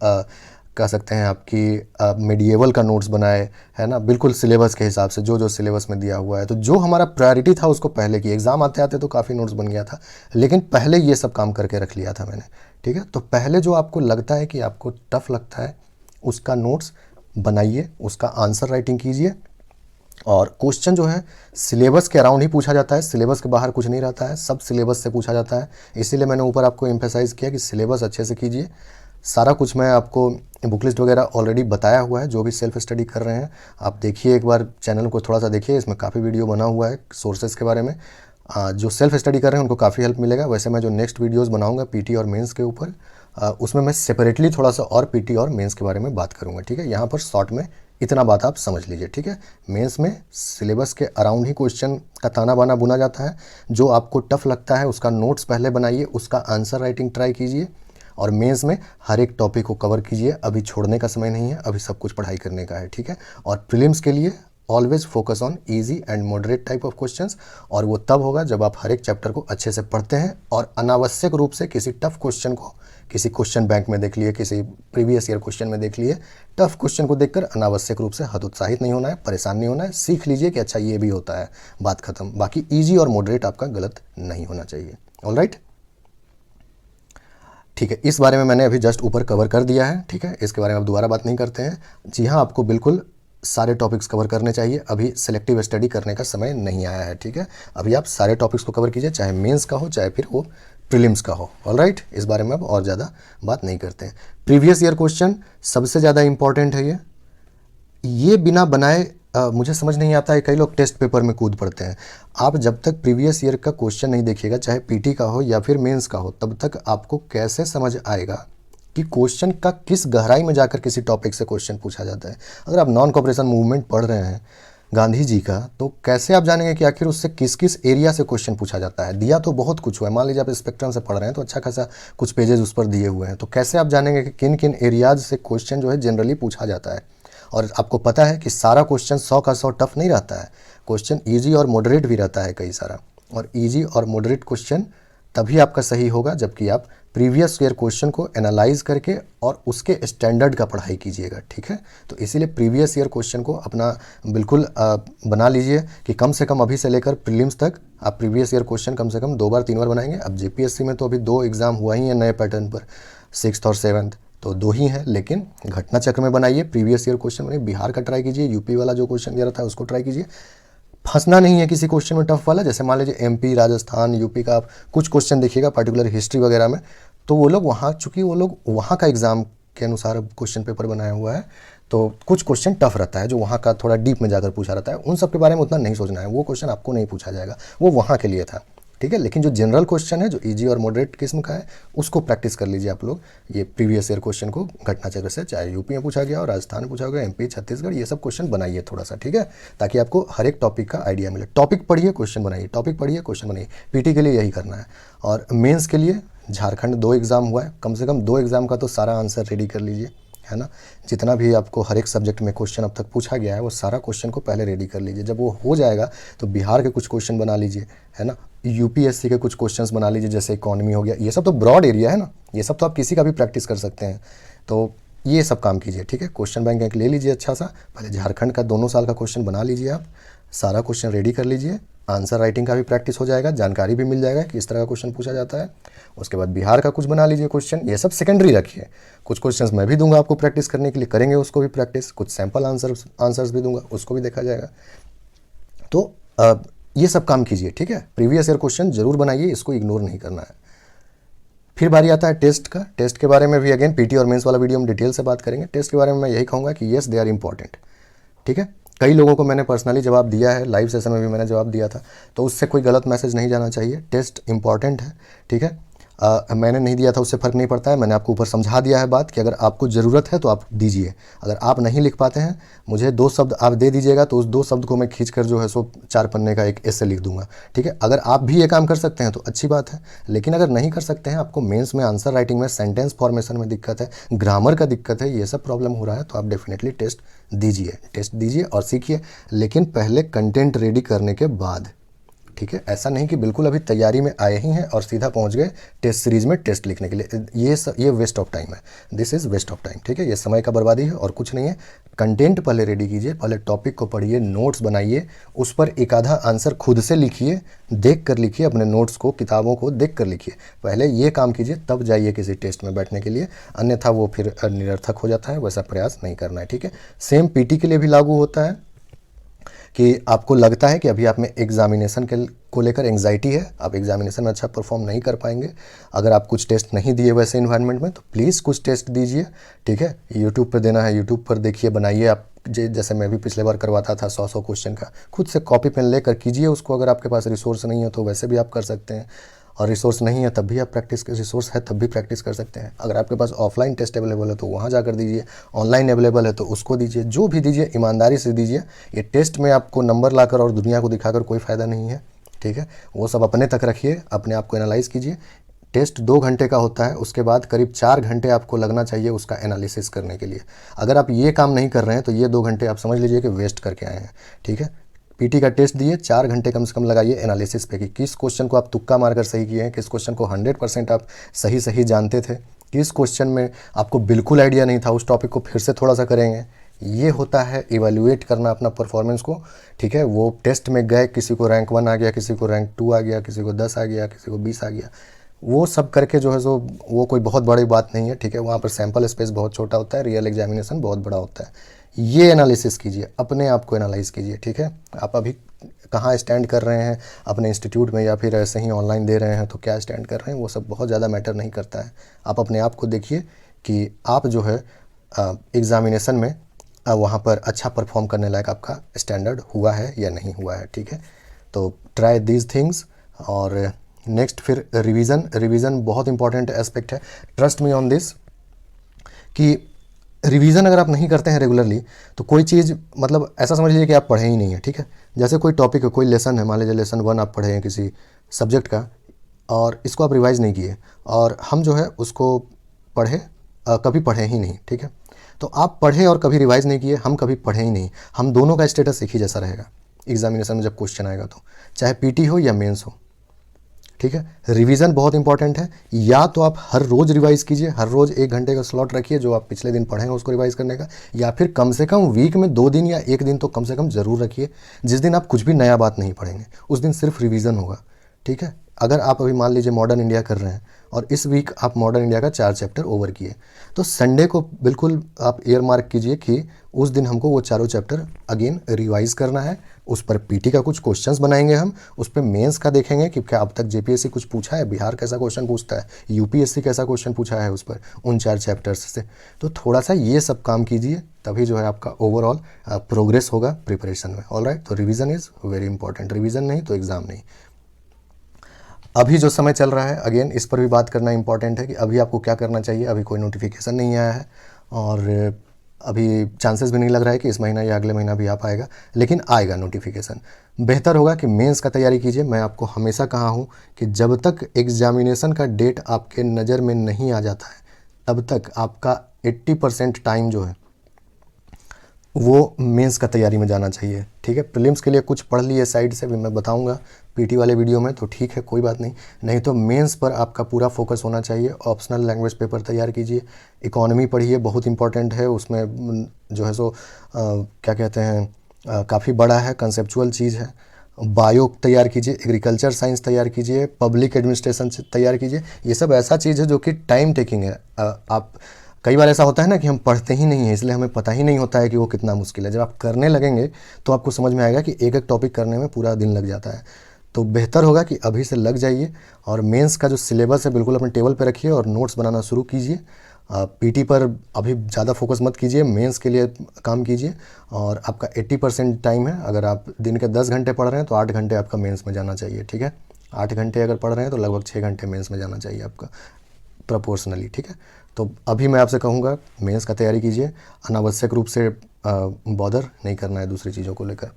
कह सकते हैं आपकी मेडिएवल का नोट्स बनाए, है ना, बिल्कुल सिलेबस के हिसाब से, जो जो सिलेबस में दिया हुआ है। तो जो हमारा प्रायोरिटी था उसको पहले की, एग्ज़ाम आते आते तो काफ़ी नोट्स बन गया था, लेकिन पहले ये सब काम करके रख लिया था मैंने, ठीक है। तो पहले जो आपको लगता है कि आपको टफ लगता है उसका नोट्स बनाइए, उसका आंसर राइटिंग कीजिए। और क्वेश्चन जो है सिलेबस के अराउंड ही पूछा जाता है, सिलेबस के बाहर कुछ नहीं रहता है, सब सिलेबस से पूछा जाता है। इसीलिए मैंने ऊपर आपको एम्फेसाइज़ किया कि सिलेबस अच्छे से कीजिए। सारा कुछ मैं आपको बुक लिस्ट वगैरह ऑलरेडी बताया हुआ है। जो भी सेल्फ स्टडी कर रहे हैं आप देखिए, एक बार चैनल को थोड़ा सा देखिए, इसमें काफ़ी वीडियो बना हुआ है सोर्सेज के बारे में। जो सेल्फ स्टडी कर रहे हैं उनको काफ़ी हेल्प मिलेगा। वैसे मैं जो नेक्स्ट वीडियोस बनाऊंगा पीटी और मेंस के ऊपर, उसमें मैं सेपरेटली थोड़ा सा और पीटी और मेंस के बारे में बात करूंगा, ठीक है। यहाँ पर शॉर्ट में इतना बात आप समझ लीजिए, ठीक है। मेंस में सिलेबस के अराउंड ही क्वेश्चन का ताना बाना बुना जाता है। जो आपको टफ लगता है उसका नोट्स पहले बनाइए, उसका आंसर राइटिंग ट्राई कीजिए, और मेंस में हर एक टॉपिक को कवर कीजिए। अभी छोड़ने का समय नहीं है, अभी सब कुछ पढ़ाई करने का है, ठीक है। और प्रीलिम्स के लिए always focus on easy and moderate type of questions, और वो तब होगा जब आप हर एक चैप्टर को अच्छे से पढ़ते हैं और अनावश्यक रूप से किसी टफ क्वेश्चन को, किसी क्वेश्चन बैंक में देख लिए, किसी प्रीवियस ईयर क्वेश्चन में देख लिए, टफ क्वेश्चन को देखकर अनावश्यक रूप से हतोत्साहित नहीं होना है, परेशान नहीं होना है। सीख लीजिए कि अच्छा ये भी होता है, बात खत्म। बाकी ईजी और मॉडरेट आपका गलत नहीं होना चाहिए। ऑलराइट, ठीक है। इस बारे में मैंने अभी जस्ट ऊपर कवर कर दिया है, ठीक है। इसके बारे में अब दोबारा बात नहीं करते हैं। जी हाँ, आपको बिल्कुल सारे टॉपिक्स कवर करने चाहिए। अभी सेलेक्टिव स्टडी करने का समय नहीं आया है, ठीक है। अभी आप सारे टॉपिक्स को कवर कीजिए, चाहे मेंस का हो चाहे फिर वो प्रीलिम्स का हो। ऑलराइट, इस बारे में अब और ज़्यादा बात नहीं करते हैं। प्रीवियस ईयर क्वेश्चन सबसे ज़्यादा इंपॉर्टेंट है। ये बिना बनाए मुझे समझ नहीं आता है, कई लोग टेस्ट पेपर में कूद पड़ते हैं। आप जब तक प्रीवियस ईयर का क्वेश्चन नहीं देखिएगा, चाहे पीटी का हो या फिर मेंस का हो, तब तक आपको कैसे समझ आएगा कि क्वेश्चन का किस गहराई में जाकर किसी टॉपिक से क्वेश्चन पूछा जाता है। अगर आप नॉन कॉपरेशन मूवमेंट पढ़ रहे हैं गांधी जी का, तो कैसे आप जानेंगे कि आखिर उससे किस किस एरिया से क्वेश्चन पूछा जाता है। दिया तो बहुत कुछ हुआ है, मान लीजिए आप स्पेक्ट्रम से पढ़ रहे हैं तो अच्छा खासा कुछ पेजेस उस पर दिए हुए हैं, तो कैसे आप जानेंगे कि किन किन एरियाज से क्वेश्चन जो है जनरली पूछा जाता है। और आपको पता है कि सारा क्वेश्चन 100 का 100 टफ नहीं रहता है, क्वेश्चन ईजी और मॉडरेट भी रहता है कई सारा। और ईजी और मॉडरेट क्वेश्चन तभी आपका सही होगा जबकि आप प्रीवियस ईयर क्वेश्चन को एनालाइज करके और उसके स्टैंडर्ड का पढ़ाई कीजिएगा, ठीक है। तो इसीलिए प्रीवियस ईयर क्वेश्चन को अपना बिल्कुल बना लीजिए कि कम से कम अभी से लेकर प्रीलिम्स तक आप प्रीवियस ईयर क्वेश्चन कम से कम 2 बार 3 बार बनाएंगे। अब जेपीएससी में तो अभी 2 एग्ज़ाम हुआ ही है नए पैटर्न पर, 6th और 7th, तो 2 ही हैं, लेकिन घटना चक्र में बनाइए। प्रीवियस ईयर क्वेश्चन बनाइए, बिहार का ट्राई कीजिए, यूपी वाला जो क्वेश्चन दे रहा था उसको ट्राई कीजिए। फंसना नहीं है किसी क्वेश्चन में टफ वाला, जैसे मान लीजिए एमपी, राजस्थान, यूपी का आप कुछ क्वेश्चन देखिएगा पर्टिकुलर हिस्ट्री वगैरह में, तो वो लोग वहाँ, चूँकि वो लोग वहाँ का एग्ज़ाम के अनुसार क्वेश्चन पेपर बनाया हुआ है, तो कुछ क्वेश्चन टफ रहता है जो वहाँ का थोड़ा डीप में जाकर पूछा रहता है। उन सब के बारे में उतना नहीं सोचना है, वो क्वेश्चन आपको नहीं पूछा जाएगा, वो वहाँ के लिए था, ठीक है। लेकिन जो जनरल क्वेश्चन है, जो इजी और मॉडरेट किस्म का है, उसको प्रैक्टिस कर लीजिए आप लोग। ये प्रीवियस ईयर क्वेश्चन को घटना चक्र से, चाहे यूपी में पूछा गया हो, राजस्थान में पूछा गया, एमपी, छत्तीसगढ़, ये सब क्वेश्चन बनाइए थोड़ा सा, ठीक है, ताकि आपको हर एक टॉपिक का आइडिया मिले। टॉपिक पढ़िए, क्वेश्चन बनाइए, टॉपिक पढ़िए, क्वेश्चन बनाइए। पीटी के लिए यही करना है। और मेंस के लिए झारखंड 2 एग्ज़ाम हुआ है, कम से कम 2 एग्ज़ाम का तो सारा आंसर रेडी कर लीजिए, है ना। जितना भी आपको हर एक सब्जेक्ट में क्वेश्चन अब तक पूछा गया है, वो सारा क्वेश्चन को पहले रेडी कर लीजिए। जब वो हो जाएगा तो बिहार के कुछ क्वेश्चन बना लीजिए, है ना, यूपीएससी के कुछ क्वेश्चंस बना लीजिए, जैसे इकोनॉमी हो गया। ये सब तो ब्रॉड एरिया है ना, ये सब तो आप किसी का भी प्रैक्टिस कर सकते हैं, तो ये सब काम कीजिए, ठीक है। क्वेश्चन बैंक एक ले लीजिए अच्छा सा, पहले झारखंड का 2 साल का क्वेश्चन बना लीजिए, आप सारा क्वेश्चन रेडी कर लीजिए। आंसर राइटिंग का भी प्रैक्टिस हो जाएगा, जानकारी भी मिल जाएगा कि इस तरह का क्वेश्चन पूछा जाता है। उसके बाद बिहार का कुछ बना लीजिए क्वेश्चन, ये सब सेकेंडरी रखिए। कुछ क्वेश्चंस मैं भी दूंगा आपको प्रैक्टिस करने के लिए, करेंगे उसको भी प्रैक्टिस। कुछ सैम्पल आंसर्स भी दूंगा, उसको भी देखा जाएगा। तो ये सब काम कीजिए, ठीक है। प्रीवियस ईयर क्वेश्चन जरूर बनाइए, इसको इग्नोर नहीं करना है। फिर बारी आता है टेस्ट का। टेस्ट के बारे में भी अगेन पीटी और मेंस वाला वीडियो में डिटेल से बात करेंगे। टेस्ट के बारे में मैं यही कहूँगा कि येस, दे आर इंपॉर्टेंट, ठीक है। कई लोगों को मैंने पर्सनली जवाब दिया है, लाइव सेशन में भी मैंने जवाब दिया था, तो उससे कोई गलत मैसेज नहीं जाना चाहिए। टेस्ट इंपॉर्टेंट है, ठीक है। मैंने नहीं दिया था उससे फ़र्क नहीं पड़ता है, मैंने आपको ऊपर समझा दिया है बात कि अगर आपको ज़रूरत है तो आप दीजिए। अगर आप नहीं लिख पाते हैं, मुझे 2 शब्द आप दे दीजिएगा, तो उस 2 शब्द को मैं खींचकर जो है सो 4 पन्ने का एक ऐसे लिख दूंगा, ठीक है। अगर आप भी ये काम कर सकते हैं तो अच्छी बात है, लेकिन अगर नहीं कर सकते हैं, आपको मेंस में आंसर राइटिंग में, सेंटेंस फॉर्मेशन में दिक्कत है, ग्रामर का दिक्कत है, ये सब प्रॉब्लम हो रहा है, तो आप डेफिनेटली टेस्ट दीजिए और सीखिए, लेकिन पहले कंटेंट रेडी करने के बाद, ठीक है। ऐसा नहीं कि बिल्कुल अभी तैयारी में आए ही हैं और सीधा पहुंच गए टेस्ट सीरीज में टेस्ट लिखने के लिए। ये वेस्ट ऑफ टाइम है, this is waste of time, ठीक है। ये समय का बर्बादी है और कुछ नहीं है। कंटेंट पहले रेडी कीजिए, पहले टॉपिक को पढ़िए, नोट्स बनाइए, उस पर एक आधा आंसर खुद से लिखिए, देख कर लिखिए, अपने नोट्स को, किताबों को देख कर लिखिए। पहले ये काम कीजिए, तब जाइए किसी टेस्ट में बैठने के लिए, अन्यथा वो फिर निरर्थक हो जाता है। वैसा प्रयास नहीं करना है, ठीक है। सेम पीटी के लिए भी लागू होता है कि आपको लगता है कि अभी आप में एग्जामिनेशन को लेकर एंग्जाइटी है, आप एग्जामिनेशन में अच्छा परफॉर्म नहीं कर पाएंगे। अगर आप कुछ टेस्ट नहीं दिए वैसे इन्वायरमेंट में, तो प्लीज़ कुछ टेस्ट दीजिए, ठीक है। यूट्यूब पर देना है, यूट्यूब पर देखिए, बनाइए आप जैसे मैं भी पिछले बार करवाता था 100 क्वेश्चन का, खुद से कॉपी पेन लेकर कीजिए उसको। अगर आपके पास रिसोर्स नहीं है तो वैसे भी आप कर सकते हैं, और रिसोर्स नहीं है तब भी आप रिसोर्स है तब भी प्रैक्टिस कर सकते हैं। अगर आपके पास ऑफलाइन टेस्ट अवेलेबल है तो वहाँ जाकर दीजिए, ऑनलाइन अवेलेबल है तो उसको दीजिए, जो भी दीजिए ईमानदारी से दीजिए। ये टेस्ट में आपको नंबर लाकर और दुनिया को दिखाकर कोई फ़ायदा नहीं है, ठीक है। वो सब अपने तक रखिए, अपने आप को एनालाइज कीजिए। टेस्ट 2 घंटे का होता है, उसके बाद करीब 4 घंटे आपको लगना चाहिए उसका एनालिसिस करने के लिए। अगर आप ये काम नहीं कर रहे हैं तो ये 2 घंटे आप समझ लीजिए कि वेस्ट करके आए हैं, ठीक है। पीटी का टेस्ट दिए, 4 घंटे कम से कम लगाइए एनालिसिस पे कि किस क्वेश्चन को आप तुक्का मारकर सही किए हैं, किस क्वेश्चन को 100% आप सही जानते थे, किस क्वेश्चन में आपको बिल्कुल आइडिया नहीं था, उस टॉपिक को फिर से थोड़ा सा करेंगे। ये होता है इवैल्यूएट करना अपना परफॉर्मेंस को, ठीक है। वो टेस्ट में गए, किसी को रैंक 1 आ गया, किसी को रैंक 2 आ गया, किसी को 10 आ गया, किसी को 20 आ गया, वो सब करके जो है सो वो कोई बहुत बड़ी बात नहीं है, ठीक है। वहाँ पर सैम्पल स्पेस बहुत छोटा होता है, रियल एग्जामिनेशन बहुत बड़ा होता है। ये एनालिसिस कीजिए, अपने आप को एनालाइज कीजिए, ठीक है। आप अभी कहाँ स्टैंड कर रहे हैं अपने इंस्टीट्यूट में, या फिर ऐसे ही ऑनलाइन दे रहे हैं तो क्या स्टैंड कर रहे हैं, वो सब बहुत ज़्यादा मैटर नहीं करता है। आप अपने आप को देखिए कि आप जो है एग्ज़ामिनेशन में वहाँ पर अच्छा परफॉर्म करने लायक आपका स्टैंडर्ड हुआ है या नहीं हुआ है, ठीक है। तो ट्राई दीज थिंग्स। और नेक्स्ट फिर रिवीजन बहुत इंपॉर्टेंट एस्पेक्ट है। ट्रस्ट मी ऑन दिस कि रिवीजन अगर आप नहीं करते हैं रेगुलरली तो कोई चीज़, मतलब ऐसा समझ लीजिए कि आप पढ़े ही नहीं है, ठीक है। जैसे कोई टॉपिक है, कोई लेसन है, मान लीजिए लेसन 1 आप पढ़े हैं किसी सब्जेक्ट का, और इसको आप रिवाइज़ नहीं किए, और हम जो है उसको कभी पढ़े ही नहीं, ठीक है। तो आप पढ़े और कभी रिवाइज़ नहीं किए, हम कभी पढ़े ही नहीं, हम दोनों का स्टेटस एक ही जैसा रहेगा एग्जामिनेशन में जब क्वेश्चन आएगा तो, चाहे पीटी हो या मेंस हो, ठीक है। रिवीजन बहुत इंपॉर्टेंट है। या तो आप हर रोज़ रिवाइज़ कीजिए, हर रोज़ 1 घंटे का स्लॉट रखिए जो आप पिछले दिन पढ़े हैं उसको रिवाइज़ करने का, या फिर कम से कम वीक में 2 दिन या 1 दिन तो कम से कम ज़रूर रखिए जिस दिन आप कुछ भी नया बात नहीं पढ़ेंगे, उस दिन सिर्फ रिवीजन होगा, ठीक है। अगर आप अभी मान लीजिए मॉडर्न इंडिया कर रहे हैं और इस वीक आप मॉडर्न इंडिया का 4 चैप्टर ओवर किए, तो संडे को बिल्कुल आप ईयर मार्क कीजिए कि उस दिन हमको वो चारों चैप्टर अगेन रिवाइज़ करना है। उस पर पीटी का कुछ क्वेश्चंस बनाएंगे हम, उस पर मेंस का देखेंगे कि क्या अब तक जेपीएससी कुछ पूछा है, बिहार कैसा क्वेश्चन पूछता है, यूपीएससी कैसा क्वेश्चन पूछा है उस पर, उन 4 चैप्टर्स से। तो थोड़ा सा ये सब काम कीजिए, तभी जो है आपका ओवरऑल प्रोग्रेस होगा प्रिपरेशन में। ऑलराइट, तो revision is very important. Revision नहीं तो एग्ज़ाम नहीं। अभी जो समय चल रहा है, अगेन इस पर भी बात करना इंपॉर्टेंट है कि अभी आपको क्या करना चाहिए। अभी कोई नोटिफिकेशन नहीं आया है और अभी चांसेस भी नहीं लग रहा है कि इस महीना या अगले महीना भी आ पाएगा, लेकिन आएगा नोटिफिकेशन। बेहतर होगा कि मेंस का तैयारी कीजिए। मैं आपको हमेशा कहा हूँ कि जब तक एग्जामिनेशन का डेट आपके नज़र में नहीं आ जाता है तब तक आपका 80% टाइम जो है वो मेंस का तैयारी में जाना चाहिए, ठीक है। प्रीलिम्स के लिए कुछ पढ़ लिए साइड से, भी मैं बताऊंगा पीटी वाले वीडियो में, तो ठीक है कोई बात नहीं। नहीं तो मेंस पर आपका पूरा फोकस होना चाहिए। ऑप्शनल लैंग्वेज पेपर तैयार कीजिए, इकोनॉमी पढ़िए, बहुत इंपॉर्टेंट है। उसमें जो है सो क्या कहते हैं, काफ़ी बड़ा है, कंसेप्चुअल चीज़ है। बायो तैयार कीजिए, एग्रीकल्चर साइंस तैयार कीजिए, पब्लिक एडमिनिस्ट्रेशन तैयार कीजिए। ये सब ऐसा चीज़ है जो कि टाइम टेकिंग है। आप कई बार ऐसा होता है ना कि हम पढ़ते ही नहीं हैं, इसलिए हमें पता ही नहीं होता है कि वो कितना मुश्किल है। जब आप करने लगेंगे तो आपको समझ में आएगा कि एक एक टॉपिक करने में पूरा दिन लग जाता है। तो बेहतर होगा कि अभी से लग जाइए, और मेंस का जो सिलेबस है बिल्कुल अपने टेबल पे रखिए और नोट्स बनाना शुरू कीजिए। पीटी पर अभी ज़्यादा फोकस मत कीजिए, मेंस के लिए काम कीजिए। और आपका 80% टाइम है। अगर आप दिन के 10 घंटे पढ़ रहे हैं तो 8 घंटे आपका मेंस में जाना चाहिए, ठीक है। 8 घंटे अगर पढ़ रहे हैं तो लगभग 6 घंटे मेंस में जाना चाहिए आपका प्रोपोर्शनली, ठीक है। तो अभी मैं आपसे कहूँगा मेंस का तैयारी कीजिए, अनावश्यक रूप से बॉदर नहीं करना है दूसरी चीज़ों को लेकर।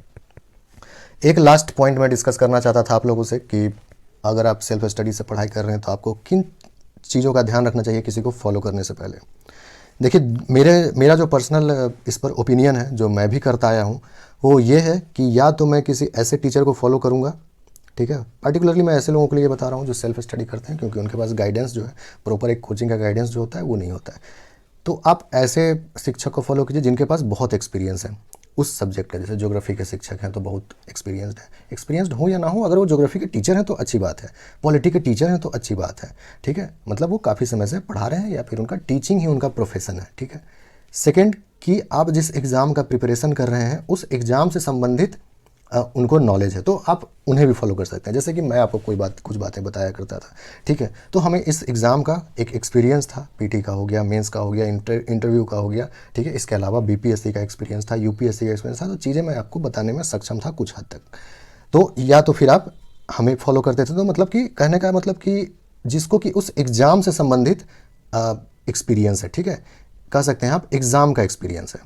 एक लास्ट पॉइंट मैं डिस्कस करना चाहता था आप लोगों से कि अगर आप सेल्फ स्टडी से पढ़ाई कर रहे हैं तो आपको किन चीज़ों का ध्यान रखना चाहिए किसी को फॉलो करने से पहले। देखिए, मेरा जो पर्सनल इस पर ओपिनियन है, जो मैं भी करता आया हूँ, वो ये है कि या तो मैं किसी ऐसे टीचर को फॉलो करूँगा, ठीक है। पर्टिकुलरली मैं ऐसे लोगों के लिए बता रहा हूँ जो सेल्फ स्टडी करते हैं, क्योंकि उनके पास गाइडेंस जो है, प्रॉपर एक कोचिंग का गाइडेंस जो होता है वो नहीं होता है। तो आप ऐसे शिक्षक को फॉलो कीजिए जिनके पास बहुत एक्सपीरियंस है उस सब्जेक्ट का। जैसे ज्योग्राफी के शिक्षक हैं तो बहुत एक्सपीरियंसड है, एक्सपीरियंसड हो या ना हो, अगर वो ज्योग्राफी के टीचर हैं तो अच्छी बात है, पॉलिटी के टीचर हैं तो अच्छी बात है, ठीक है। मतलब वो काफ़ी समय से पढ़ा रहे हैं या फिर उनका टीचिंग ही उनका प्रोफेशन है, ठीक है। सेकेंड, कि आप जिस एग्ज़ाम का प्रिपरेशन कर रहे हैं उस एग्ज़ाम से संबंधित उनको नॉलेज है, तो आप उन्हें भी फॉलो कर सकते हैं। जैसे कि मैं आपको कुछ बातें बताया करता था, ठीक है। तो हमें इस एग्ज़ाम का एक एक्सपीरियंस था, पीटी का हो गया, मेंस का हो गया, इंटरव्यू का हो गया, ठीक है। इसके अलावा बीपीएससी का एक्सपीरियंस था, यूपीएससी का एक्सपीरियंस था, तो चीज़ें मैं आपको बताने में सक्षम था कुछ हद तक। तो या तो फिर आप हमें फॉलो करते थे, तो मतलब कि कहने का मतलब कि जिसको कि उस एग्ज़ाम से संबंधित एक्सपीरियंस है, ठीक है, कह सकते हैं आप एग्ज़ाम का एक्सपीरियंस है।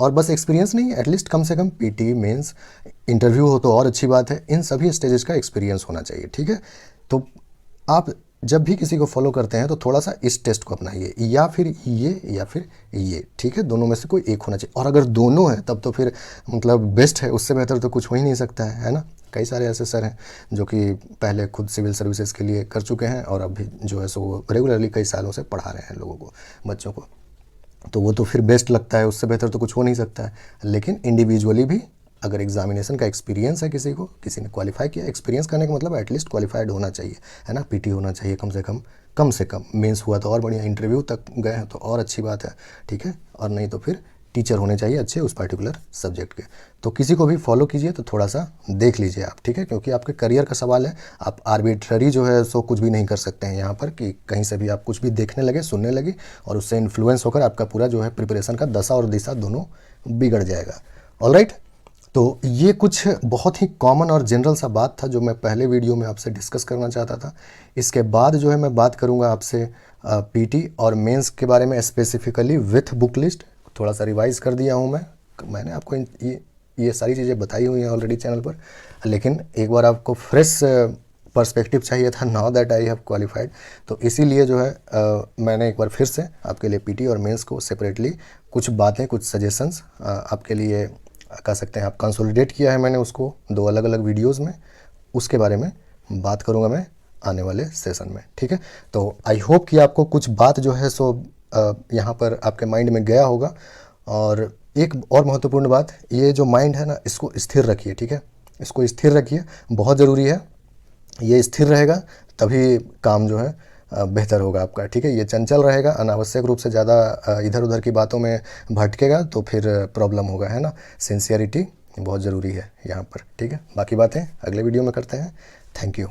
और बस एक्सपीरियंस नहीं, एटलीस्ट कम से कम पीटी, मेंस, इंटरव्यू हो तो और अच्छी बात है, इन सभी स्टेजेस का एक्सपीरियंस होना चाहिए, ठीक है। तो आप जब भी किसी को फॉलो करते हैं तो थोड़ा सा इस टेस्ट को अपनाइए, या फिर ये, ठीक है, दोनों में से कोई एक होना चाहिए। और अगर दोनों है तब तो फिर मतलब बेस्ट है, उससे बेहतर तो कुछ हो ही नहीं सकता है ना। कई सारे ऐसे सर हैं जो कि पहले खुद सिविल सर्विसेज के लिए कर चुके हैं और अभी जो है सो रेगुलरली कई सालों से पढ़ा रहे हैं लोगों को, बच्चों को, तो वो तो फिर बेस्ट लगता है, उससे बेहतर तो कुछ हो नहीं सकता है। लेकिन इंडिविजुअली भी अगर एग्जामिनेशन का एक्सपीरियंस है किसी को, किसी ने क्वालिफाई किया, एक्सपीरियंस करने का मतलब एटलीस्ट क्वालिफाइड होना चाहिए, है ना, पीटी होना चाहिए कम से कम, कम से कम मेंस हुआ तो और बढ़िया, इंटरव्यू तक गए हैं तो और अच्छी बात है, ठीक है। और नहीं तो फिर टीचर होने चाहिए अच्छे उस पर्टिकुलर सब्जेक्ट के। तो किसी को भी फॉलो कीजिए तो थोड़ा सा देख लीजिए आप, ठीक है, क्योंकि आपके करियर का सवाल है। आप आर्बिट्ररी जो है सो कुछ भी नहीं कर सकते हैं यहाँ पर कि कहीं से भी आप कुछ भी देखने लगे, सुनने लगे और उससे इन्फ्लुएंस होकर आपका पूरा जो है प्रिपरेशन का दशा और दिशा दोनों बिगड़ जाएगा। ऑलराइट, तो ये कुछ बहुत ही कॉमन और जनरल सा बात था जो मैं पहले वीडियो में आपसे डिस्कस करना चाहता था। इसके बाद जो है मैं बात करूँगा आपसे पीटी और मेंस के बारे में स्पेसिफिकली विथ बुक लिस्ट। थोड़ा सा रिवाइज़ कर दिया हूँ मैंने आपको ये सारी चीज़ें बताई हुई हैं ऑलरेडी चैनल पर, लेकिन एक बार आपको फ्रेश पर्सपेक्टिव चाहिए था, now that I have qualified, तो इसीलिए जो है मैंने एक बार फिर से आपके लिए पीटी और मेंस को सेपरेटली कुछ बातें, कुछ सजेशंस आपके लिए कह सकते हैं आप कंसोलिडेट किया है मैंने उसको 2 अलग अलग वीडियोज़ में। उसके बारे में बात करूँगा मैं आने वाले सेशन में, ठीक है। तो आई होप कि आपको कुछ बात जो है सो यहाँ पर आपके माइंड में गया होगा। और एक और महत्वपूर्ण बात, ये जो माइंड है ना, इसको स्थिर रखिए, ठीक है, इसको स्थिर रखिए, बहुत ज़रूरी है। ये स्थिर रहेगा तभी काम जो है बेहतर होगा आपका, ठीक है। ये चंचल रहेगा, अनावश्यक रूप से ज़्यादा इधर उधर की बातों में भटकेगा तो फिर प्रॉब्लम होगा, है ना। सिंसियरिटी बहुत ज़रूरी है यहाँ पर, ठीक है। बाकी बातें अगले वीडियो में करते हैं। Thank you.